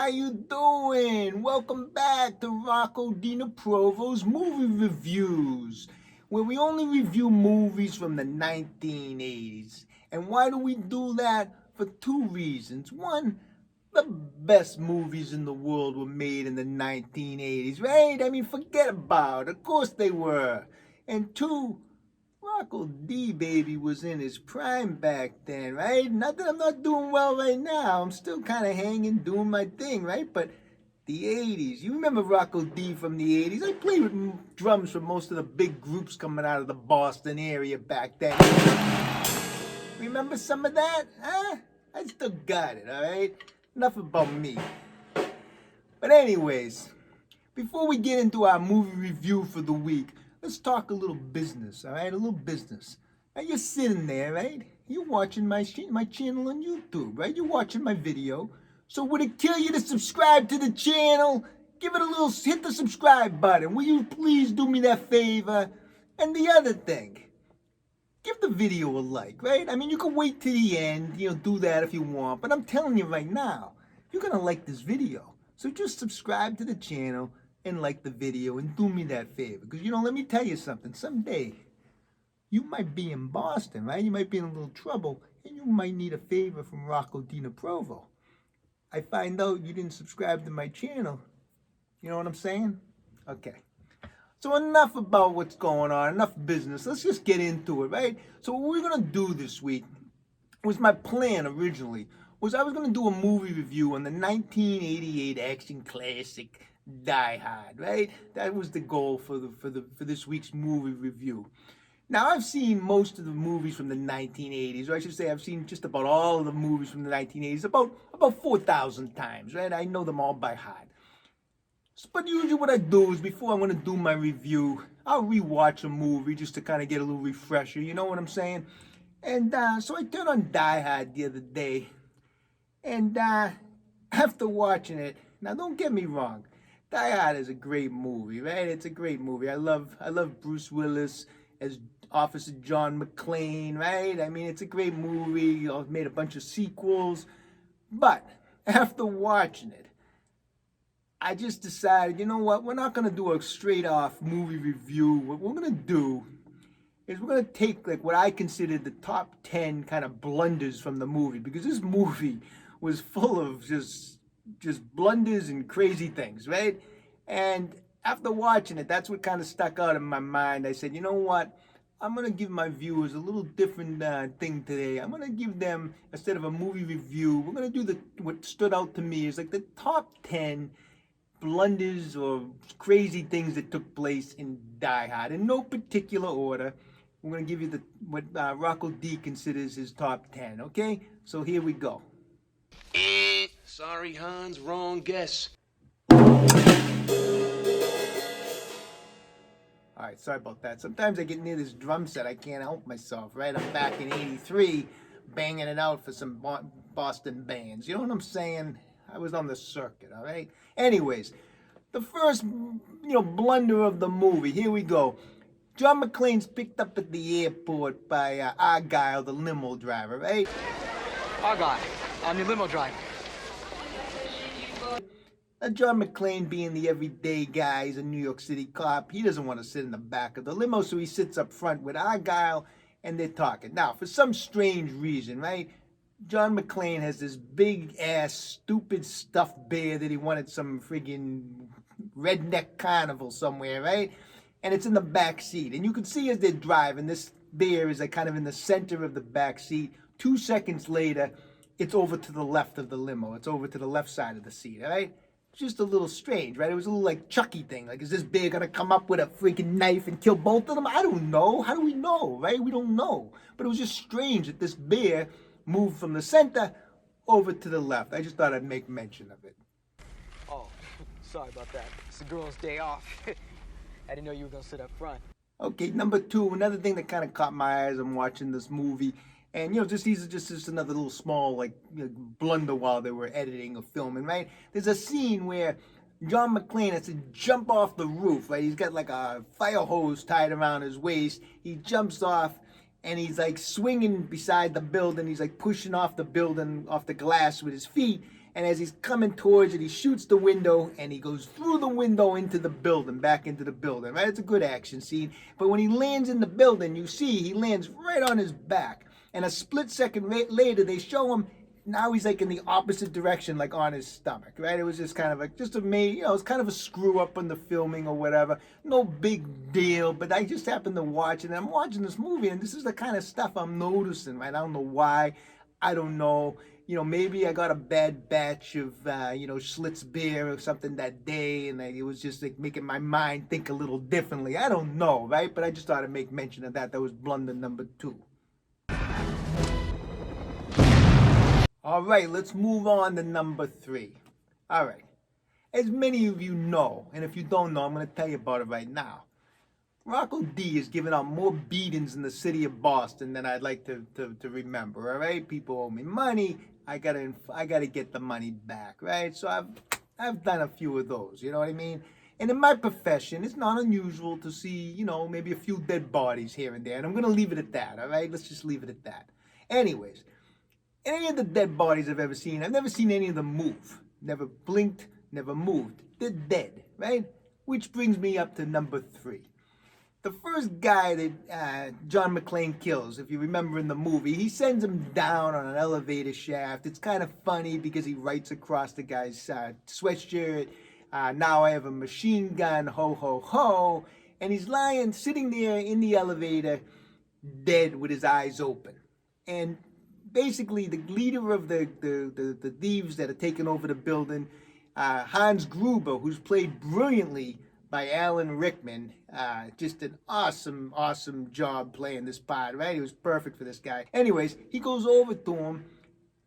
How you doing? Welcome back to Rocko Denaprovo's Movie Reviews, where we only review movies from the 1980s. And why do we do that? For two reasons. One, the best movies in the world were made in the 1980s, right? I mean, forget about it. Of course they were. And two, Rocko D, baby, was in his prime back then, right? Not that I'm not doing well right now. I'm still kind of hanging, doing my thing, right? But the 80s. You remember Rocko D from the 80s? I played with drums for most of the big groups coming out of the Boston area back then. Remember some of that? Huh? I still got it, all right? Enough about me. But anyways, before we get into our movie review for the week, let's talk a little business, all right? A little business. Now, you're sitting there, right? You're watching my channel on YouTube, right? You're watching my video. So would it kill you to subscribe to the channel? Give it a little, hit the subscribe button. Will you please do me that favor? And the other thing, give the video a like, right? I mean, you can wait to the end, do that if you want. But I'm telling you right now, you're going to like this video. So just subscribe to the channel and like the video and do me that favor. Because, let me tell you something. Someday, you might be in Boston, right? You might be in a little trouble, and you might need a favor from Rocko Denaprovo. I find out you didn't subscribe to my channel. You know what I'm saying? Okay. So enough about what's going on, enough business. Let's just get into it, right? So what we're going to do this week was my plan originally, was I was going to do a movie review on the 1988 action classic Die Hard, right? That was the goal for this week's movie review. Now, I've seen most of the movies from the 1980s, or I should say I've seen just about all of the movies from the 1980s about 4,000 times, right? I know them all by heart. But usually what I do is before I'm going to do my review, I'll rewatch a movie just to kind of get a little refresher, you know what I'm saying? And so I turned on Die Hard the other day, and after watching it, now don't get me wrong, Die Hard is a great movie, right? It's a great movie. I love Bruce Willis as Officer John McClane, right? I mean, it's a great movie. I've made a bunch of sequels. But after watching it, I just decided, you know what? We're not going to do a straight-off movie review. What we're going to do is we're going to take like what I consider the top 10 kind of blunders from the movie. Because this movie was full of just blunders and crazy things, right? And after watching it, that's what kind of stuck out in my mind. I said, you know what? I'm going to give my viewers a little different thing today. I'm going to give them, instead of a movie review, we're going to do what stood out to me is like the top 10 blunders or crazy things that took place in Die Hard. In no particular order. We're going to give you what Rocko D considers his top 10, okay? So here we go. Sorry, Hans, wrong guess. All right, sorry about that. Sometimes I get near this drum set, I can't help myself, right? I'm back in 83, banging it out for some Boston bands. You know what I'm saying? I was on the circuit, all right? Anyways, the first, blunder of the movie. Here we go. John McClane's picked up at the airport by Argyle, the limo driver, right? Argyle, I'm the limo driver. John McClane, being the everyday guy, he's a New York City cop. He doesn't want to sit in the back of the limo, so he sits up front with Argyle, and they're talking. Now, for some strange reason, right, John McClane has this big-ass, stupid stuffed bear that he wanted some friggin' redneck carnival somewhere, right? And it's in the back seat. And you can see as they're driving, this bear is like kind of in the center of the back seat. 2 seconds later, it's over to the left of the limo. It's over to the left side of the seat, all right? Just a little strange, right? It was a little like Chucky thing. Like, is this bear gonna come up with a freaking knife and kill both of them? I don't know. How do we know, right? We don't know. But it was just strange that this bear moved from the center over to the left. I just thought I'd make mention of it. Oh, sorry about that. It's the girl's day off. I didn't know you were gonna sit up front. Okay, number two, another thing that kind of caught my eyes. I'm watching this movie. And, these are just another little small, blunder while they were editing or filming, right? There's a scene where John McClane has to jump off the roof, right? He's got like a fire hose tied around his waist. He jumps off, and he's like swinging beside the building. He's like pushing off the building, off the glass with his feet. And as he's coming towards it, he shoots the window and he goes through the window into the building, back into the building, right? It's a good action scene. But when he lands in the building, you see he lands right on his back. And a split second later, they show him, now he's like in the opposite direction, like on his stomach, right? It was just kind of like, it's kind of a screw up in the filming or whatever. No big deal, but I just happened to watch it. And I'm watching this movie and this is the kind of stuff I'm noticing, right? I don't know why. I don't know. Maybe I got a bad batch of, Schlitz beer or something that day, and it was just like making my mind think a little differently. I don't know, right? But I just thought I'd make mention of that. That was blunder number 2. All right, let's move on to number 3. All right. As many of you know, and if you don't know, I'm going to tell you about it right now. Rocko D is giving out more beatings in the city of Boston than I'd like to remember, all right? People owe me money. I gotta get the money back, right? So I've done a few of those, you know what I mean? And in my profession, it's not unusual to see, maybe a few dead bodies here and there. And I'm going to leave it at that, all right? Let's just leave it at that. Anyways, any of the dead bodies I've ever seen, I've never seen any of them move. Never blinked, never moved. They're dead, right? Which brings me up to number 3. The first guy that John McClane kills, if you remember in the movie, he sends him down on an elevator shaft. It's kind of funny because he writes across the guy's sweatshirt, now I have a machine gun, ho, ho, ho. And he's sitting there in the elevator, dead with his eyes open. And basically the leader of the thieves that are taking over the building, Hans Gruber, who's played brilliantly by Alan Rickman, just an awesome job playing this part, right? He was perfect for this guy. Anyways, he goes over to him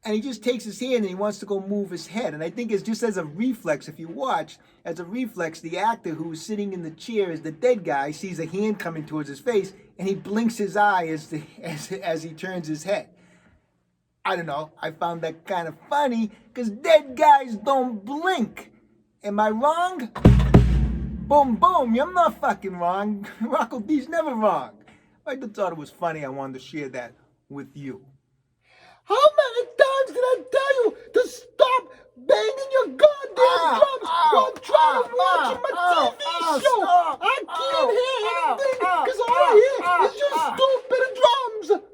and he just takes his hand and he wants to go move his head. And I think it's just as a reflex, if you watch, as a reflex, the actor who was sitting in the chair as the dead guy sees a hand coming towards his face and he blinks his eye as he turns his head. I don't know, I found that kind of funny because dead guys don't blink. Am I wrong? Boom, boom, I'm not fucking wrong. Rocko D's never wrong. I just thought it was funny. I wanted to share that with you. How many times did I tell you to stop banging your goddamn drums while I'm trying to watch my TV show? Stop. I can't hear anything because all I hear is your stupid drums.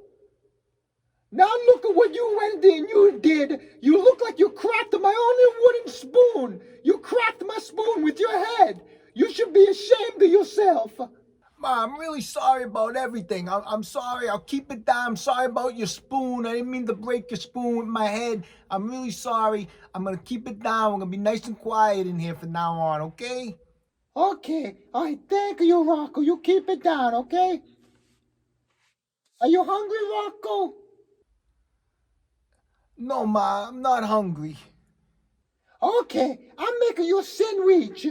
Now look at what you went in, you did. You look like you cracked my only wooden spoon. You cracked my spoon with your head. You should be ashamed of yourself. Ma, I'm really sorry about everything. I'm sorry. I'll keep it down. I'm sorry about your spoon. I didn't mean to break your spoon with my head. I'm really sorry. I'm going to keep it down. I'm going to be nice and quiet in here from now on, okay? Okay. All right, thank you, Rocko. You keep it down, okay? Are you hungry, Rocko? No, Ma, I'm not hungry. Okay, I'm making you a sandwich.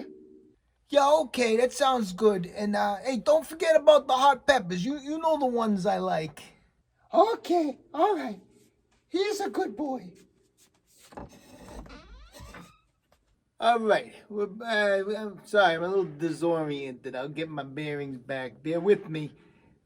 Yeah, okay, that sounds good. And, hey, don't forget about the hot peppers. You know the ones I like. Okay, all right. He's a good boy. All right. I'm sorry, I'm a little disoriented. I'll get my bearings back. Bear with me.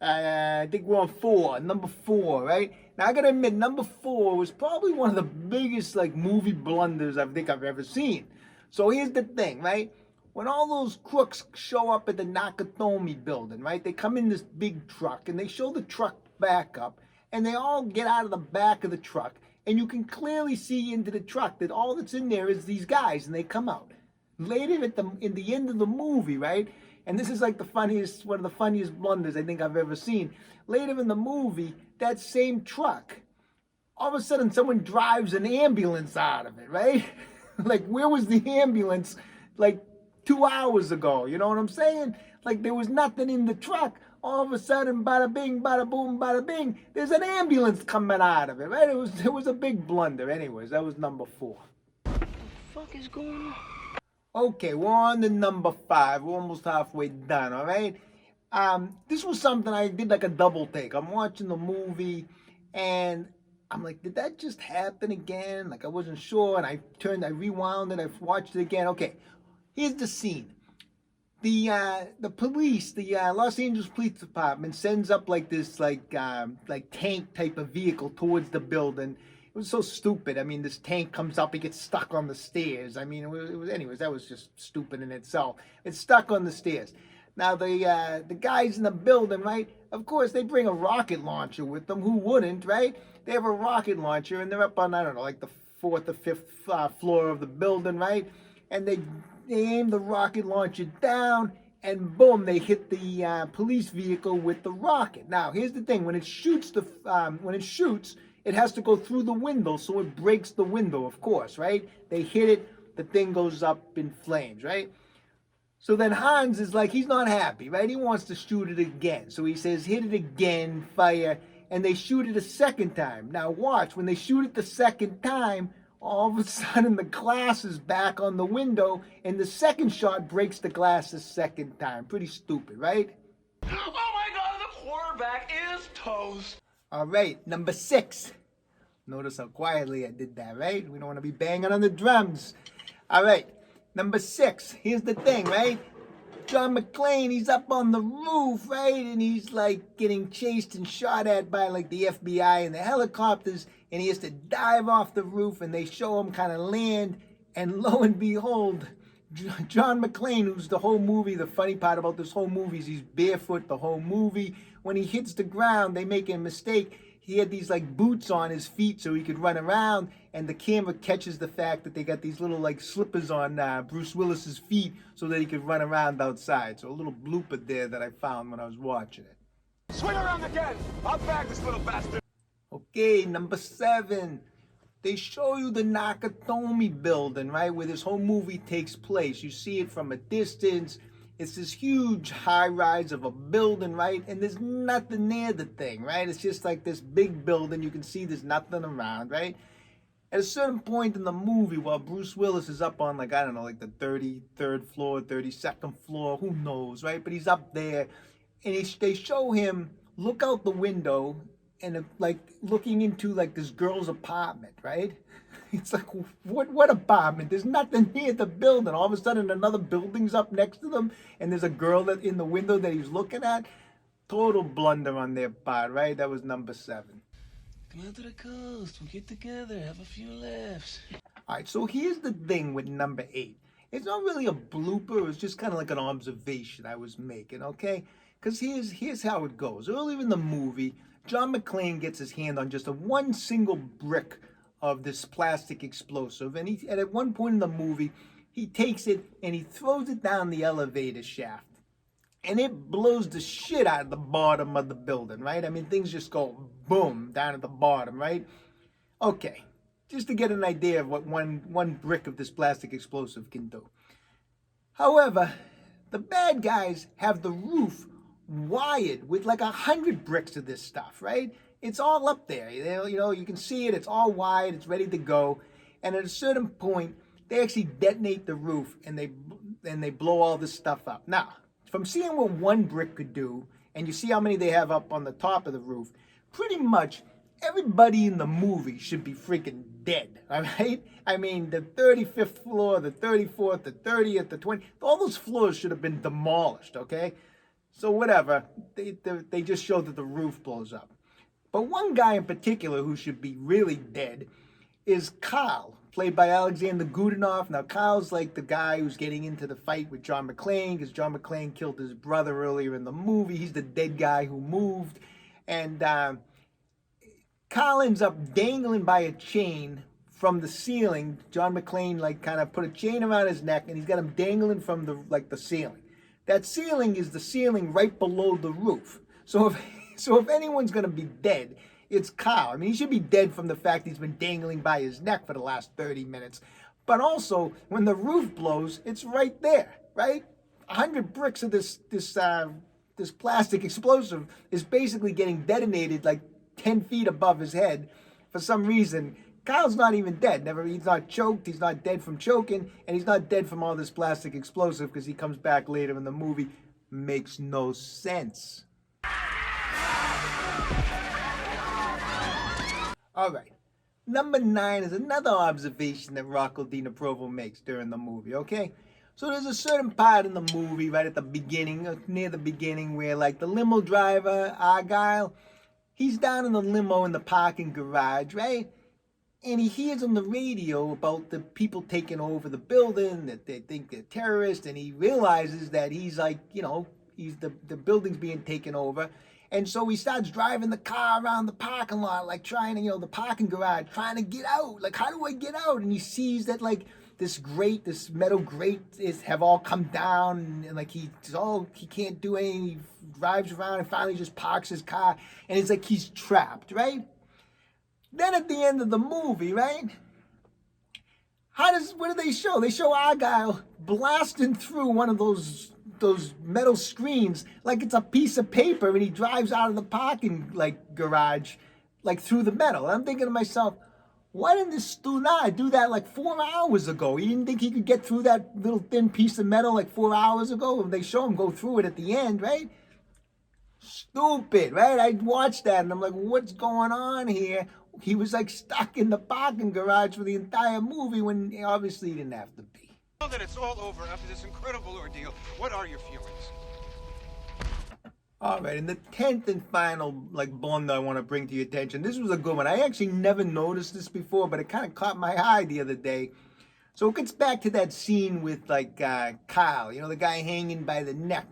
I think we're on number 4, right? Now, I gotta admit, number 4 was probably one of the biggest, movie blunders I think I've ever seen. So here's the thing, right? When all those crooks show up at the Nakatomi building, right? They come in this big truck, and they show the truck back up, and they all get out of the back of the truck, and you can clearly see into the truck that all that's in there is these guys, and they come out. Later in the end of the movie, right? And this is like one of the funniest blunders I think I've ever seen. Later in the movie, that same truck, all of a sudden someone drives an ambulance out of it, right? Where was the ambulance 2 hours ago? You know what I'm saying? There was nothing in the truck. All of a sudden, bada bing, bada boom, bada bing, there's an ambulance coming out of it, right? It was a big blunder. Anyways, that was number 4. What the fuck is going on? Okay, we're on to number 5. We're almost halfway done, all right? This was something I did a double take. I'm watching the movie, and I'm like, did that just happen again? I wasn't sure, and I rewound it, I watched it again. Okay, here's the scene. The police, the Los Angeles Police Department sends up this tank type of vehicle towards the building was so stupid. I mean, this tank comes up, he gets stuck on the stairs. I mean, anyways, that was just stupid in itself. It's stuck on the stairs. Now, the guys in the building, right? Of course, they bring a rocket launcher with them. Who wouldn't, right? They have a rocket launcher, and they're up on, I don't know, like the fourth or fifth floor of the building, right? And they aim the rocket launcher down, and boom, they hit the police vehicle with the rocket. Now, here's the thing: when it shoots, it has to go through the window, so it breaks the window, of course, right? They hit it, the thing goes up in flames, right? So then Hans is like, he's not happy, right? He wants to shoot it again. So he says, hit it again, fire, and they shoot it a second time. Now watch, when they shoot it the second time, all of a sudden the glass is back on the window, and the second shot breaks the glass the second time. Pretty stupid, right? Oh my God, the quarterback is toast. All right, number 6. Notice how quietly I did that, right? We don't want to be banging on the drums. All right, number 6. Here's the thing, right? John McClane, he's up on the roof, right? And he's like getting chased and shot at by like the FBI and the helicopters. And he has to dive off the roof, and they show him kind of land. And lo and behold, John McClane, who's the whole movie, the funny part about this whole movie is he's barefoot the whole movie. When he hits the ground, they make a mistake. He had these like boots on his feet so he could run around, and the camera catches the fact that they got these little like slippers on Bruce Willis's feet so that he could run around outside. So a little blooper there that I found when I was watching it. Swing around again. I'll bag this little bastard. Okay, number 7. They show you the Nakatomi building, right, where this whole movie takes place. You see it from a distance. It's this huge high-rise of a building, right? And there's nothing near the thing, right? It's just like this big building. You can see there's nothing around, right? At a certain point in the movie, while Bruce Willis is up on, like, I don't know, like the 33rd floor, 32nd floor, who knows, right? But he's up there, and they show him look out the window and, like, looking into, like, this girl's apartment, right? It's like, what apartment? There's nothing near the building. All of a sudden, another building's up next to them, and there's a girl that in the window that he's looking at. Total blunder on their part, right? That was number 7. Come out to the coast. We'll get together. Have a few laughs. All right, so here's the thing with number 8. It's not really a blooper. It's just kind of like an observation I was making, okay? Because here's how it goes. Earlier in the movie, John McClane gets his hand on just one single brick of this plastic explosive, and at one point in the movie, he takes it and he throws it down the elevator shaft, and it blows the shit out of the bottom of the building, right? I mean, things just go boom down at the bottom, right? Okay, just to get an idea of what one brick of this plastic explosive can do. However, the bad guys have the roof wired with like 100 bricks of this stuff, right? It's all up there. You know, you can see it. It's all wide. It's ready to go. And at a certain point, they actually detonate the roof and they blow all this stuff up. Now, from seeing what one brick could do, and you see how many they have up on the top of the roof, pretty much everybody in the movie should be freaking dead, all right? I mean, the 35th floor, the 34th, the 30th, the 20th, all those floors should have been demolished, okay? So whatever, they just showed that the roof blows up. But one guy in particular who should be really dead is Carl, played by Alexander Godunov. Now, Carl's like the guy who's getting into the fight with John McClane because John McClane killed his brother earlier in the movie. He's the dead guy who moved. And Carl ends up dangling by a chain from the ceiling. John McClane like kind of put a chain around his neck, and he's got him dangling from the ceiling. That ceiling is the ceiling right below the roof. So if anyone's going to be dead, it's Carl. I mean, he should be dead from the fact he's been dangling by his neck for the last 30 minutes. But also, when the roof blows, it's right there, right? 100 bricks of this plastic explosive is basically getting detonated like 10 feet above his head. For some reason, Kyle's not even dead. He's not choked. He's not dead from choking. And he's not dead from all this plastic explosive because he comes back later in the movie. Makes no sense. All right. Number 9 is another observation that Rocko Denaprovo makes during the movie, okay? So there's a certain part in the movie right at the beginning, near the beginning, where like the limo driver, Argyle, he's down in the limo in the parking garage, right? and he hears on the radio about the people taking over the building, that they think they're terrorists, and he realizes that he's like, the building's being taken over. And so he starts driving the car around the parking lot, like trying to, the parking garage, trying to get out. Like, how do I get out? And he sees that, like, this metal grate have all come down, and like he can't do anything. He drives around and finally just parks his car, and it's like he's trapped, right? Then at the end of the movie, right? What do they show? They show Argyle blasting through one of those metal screens like it's a piece of paper, and he drives out of the parking garage like through the metal. And I'm thinking to myself, why didn't this Stunar do that like 4 hours ago? He didn't think he could get through that little thin piece of metal like 4 hours ago? They show him go through it at the end, right? Stupid, right? I watched that and I'm like, what's going on here? He was like stuck in the parking garage for the entire movie when obviously he didn't have to be. Now that it's all over after this incredible ordeal, what are your feelings? All right, and the 10th and final blunder I want to bring to your attention. This was a good one. I actually never noticed this before, but it kind of caught my eye the other day. So it gets back to that scene with Kyle, the guy hanging by the neck,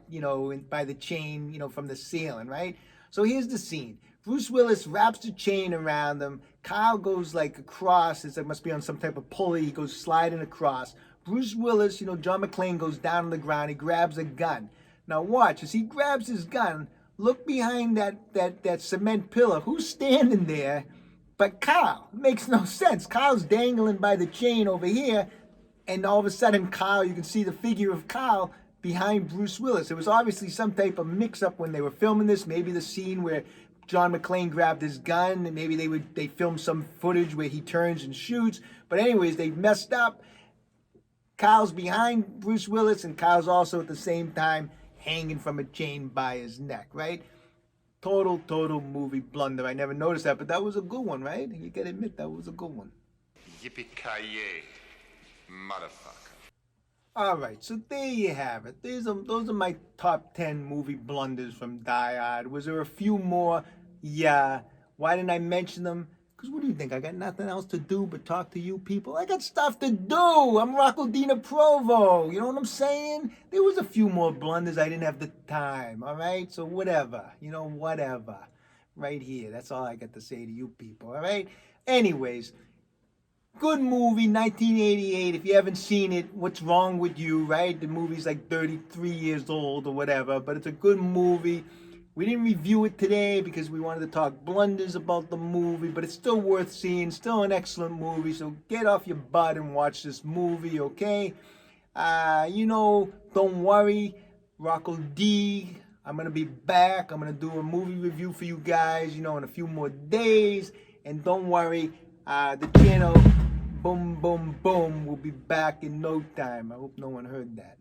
by the chain, from the ceiling, right? So here's the scene. Bruce Willis wraps the chain around him. Kyle goes across. It must be on some type of pulley. He goes sliding across. Bruce Willis, John McClane goes down on the ground. He grabs a gun. Now watch, as he grabs his gun, look behind that cement pillar. Who's standing there but Kyle? It makes no sense. Kyle's dangling by the chain over here, and all of a sudden you can see the figure of Kyle behind Bruce Willis. It was obviously some type of mix-up when they were filming this. Maybe the scene where John McClane grabbed his gun, and maybe they filmed some footage where he turns and shoots. But anyways, they messed up. Kyle's behind Bruce Willis, and Kyle's also at the same time hanging from a chain by his neck, right? Total movie blunder. I never noticed that, but that was a good one, right? You gotta admit that was a good one. Yippee-ki-yay, motherfucker. All right, so there you have it. Those are my top 10 movie blunders from Die Hard. Was there a few more? Yeah. Why didn't I mention them? Because what do you think? I got nothing else to do but talk to you people? I got stuff to do. I'm Rocko Denaprovo. You know what I'm saying? There was a few more blunders. I didn't have the time, all right? So whatever. Whatever. Right here. That's all I got to say to you people, all right? Anyways, good movie, 1988. If you haven't seen it, what's wrong with you, right? The movie's like 33 years old or whatever, but it's a good movie. We didn't review it today because we wanted to talk blunders about the movie, but it's still worth seeing, still an excellent movie, so get off your butt and watch this movie, okay? Don't worry, Rocko D, I'm going to be back. I'm going to do a movie review for you guys, in a few more days, and don't worry, the channel, boom, boom, boom, will be back in no time. I hope no one heard that.